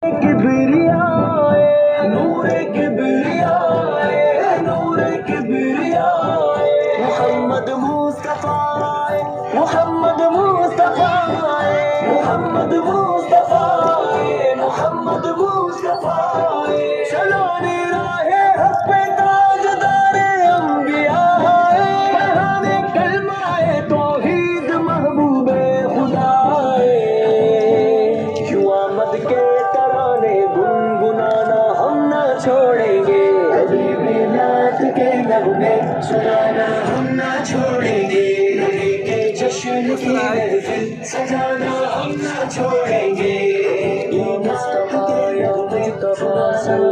کبریائے نور کبریائے نور کبریائے محمد مصطفیٰ محمد مصطفیٰ محمد مصطفیٰ محمد مصطفیٰ چلانے راہ حق پہ تاجدار انبیاء بڑھانے کلمہ توحید محبوب خدا یوں آمد کے ترانے گنگنانا ہم نہ چھوڑیں گے حبیب نعت کے نغمے سنانا ہم نہ چھوڑیں گے نبی کے جشن کی محفل سجانا ہم نہ چھوڑیں گے یا مصطفیٰ یا مصطفیٰ